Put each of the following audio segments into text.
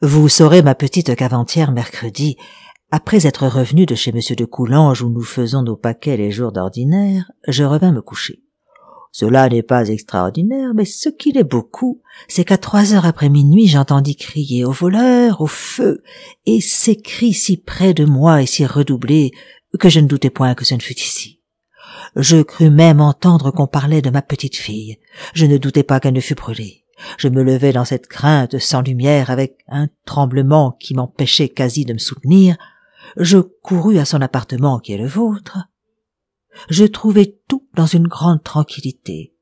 Vous saurez, ma petite, qu'avant-hier mercredi, après être revenu de chez monsieur de Coulanges où nous faisons nos paquets les jours d'ordinaire, je revins me coucher. Cela n'est pas extraordinaire, mais ce qui l'est beaucoup, c'est qu'à 3 heures après minuit, j'entendis crier au voleur, au feu, et ces cris si près de moi et si redoublés que je ne doutais point que ce ne fût ici. Je crus même entendre qu'on parlait de ma petite fille. Je ne doutais pas qu'elle ne fût brûlée. Je me levai dans cette crainte sans lumière avec un tremblement qui m'empêchait quasi de me soutenir. Je courus à son appartement qui est le vôtre. Je trouvai tout dans une grande tranquillité.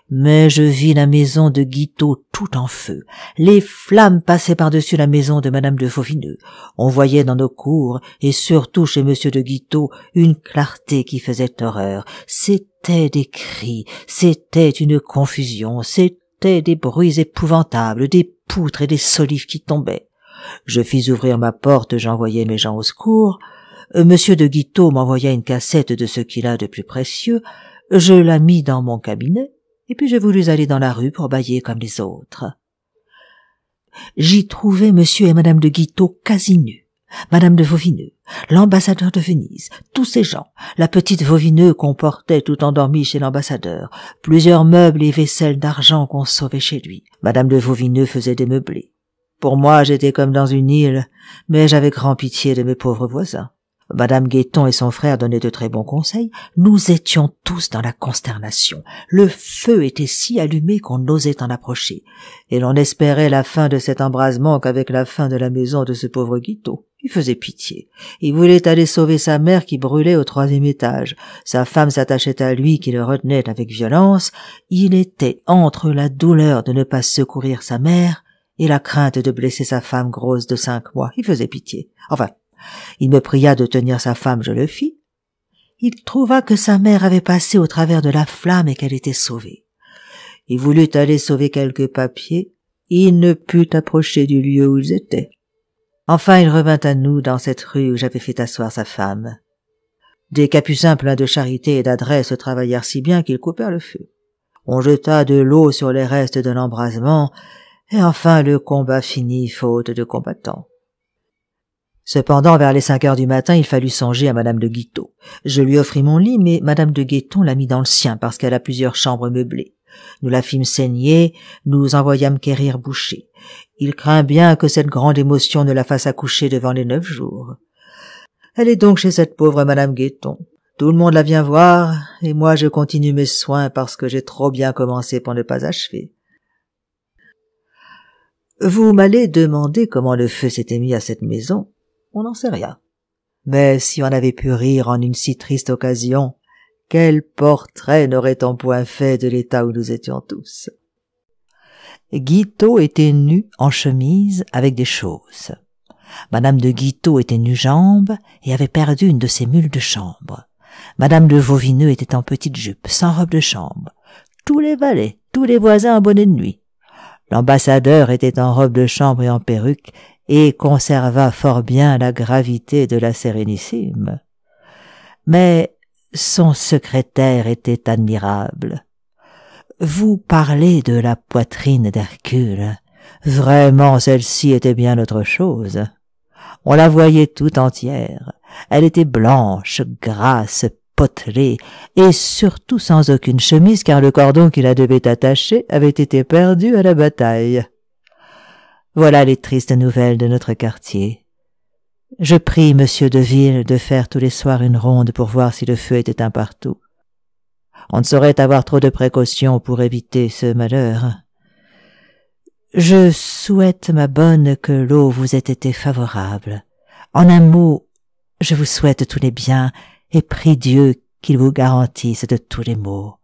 Mais je vis la maison de Guitaut tout en feu. Les flammes passaient par-dessus la maison de madame de Fauvineux. On voyait dans nos cours, et surtout chez monsieur de Guitaut, une clarté qui faisait horreur. C'étaient des cris, c'était une confusion, c'étaient des bruits épouvantables, des poutres et des solives qui tombaient. Je fis ouvrir ma porte, j'envoyai mes gens au secours. Monsieur de Guitaut m'envoya une cassette de ce qu'il a de plus précieux. Je la mis dans mon cabinet, et puis je voulus aller dans la rue pour bâiller comme les autres. J'y trouvai monsieur et madame de Guitaut quasi nus, madame de Fauvineux, l'ambassadeur de Venise, tous ces gens, la petite Fauvineux qu'on portait tout endormie chez l'ambassadeur, plusieurs meubles et vaisselles d'argent qu'on sauvait chez lui. Madame de Fauvineux faisait des meublés. Pour moi, j'étais comme dans une île, mais j'avais grand pitié de mes pauvres voisins. Madame Guéton et son frère donnaient de très bons conseils. Nous étions tous dans la consternation. Le feu était si allumé qu'on n'osait en approcher, et l'on espérait la fin de cet embrasement qu'avec la fin de la maison de ce pauvre Guitaut. Il faisait pitié. Il voulait aller sauver sa mère qui brûlait au 3e étage. Sa femme s'attachait à lui qui le retenait avec violence. Il était entre la douleur de ne pas secourir sa mère et la crainte de blesser sa femme grosse de 5 mois. Il faisait pitié. Enfin, il me pria de tenir sa femme, je le fis. Il trouva que sa mère avait passé au travers de la flamme et qu'elle était sauvée. Il voulut aller sauver quelques papiers. Il ne put approcher du lieu où ils étaient. Enfin, il revint à nous dans cette rue où j'avais fait asseoir sa femme. Des capucins pleins de charité et d'adresse travaillèrent si bien qu'ils coupèrent le feu. On jeta de l'eau sur les restes de l'embrasement, et enfin le combat finit faute de combattants. Cependant, vers les 5 heures du matin, il fallut songer à madame de Guitaut. Je lui offris mon lit, mais madame de Guéton l'a mis dans le sien parce qu'elle a plusieurs chambres meublées. Nous la fîmes saigner, nous envoyâmes quérir Boucher. Il craint bien que cette grande émotion ne la fasse accoucher devant les 9 jours. Elle est donc chez cette pauvre madame Guéton. Tout le monde la vient voir, et moi je continue mes soins parce que j'ai trop bien commencé pour ne pas achever. Vous m'allez demander comment le feu s'était mis à cette maison. On n'en sait rien. Mais si on avait pu rire en une si triste occasion, quel portrait n'aurait-on point fait de l'état où nous étions tous? Guitaut était nu en chemise avec des chausses. Madame de Guitaut était nu-jambe et avait perdu une de ses mules de chambre. Madame de Fauvineux était en petite jupe, sans robe de chambre. Tous les valets, tous les voisins en bonnet de nuit. L'ambassadeur était en robe de chambre et en perruque, et conserva fort bien la gravité de la Sérénissime. Mais son secrétaire était admirable. Vous parlez de la poitrine d'Hercule. Vraiment, celle-ci était bien autre chose. On la voyait tout entière. Elle était blanche, grasse, potelée, et surtout sans aucune chemise, car le cordon qui la devait attacher avait été perdu à la bataille. Voilà les tristes nouvelles de notre quartier. Je prie monsieur de Ville de faire tous les soirs une ronde pour voir si le feu est éteint partout. On ne saurait avoir trop de précautions pour éviter ce malheur. Je souhaite, ma bonne, que l'eau vous ait été favorable. En un mot, je vous souhaite tous les biens et prie Dieu qu'il vous garantisse de tous les maux.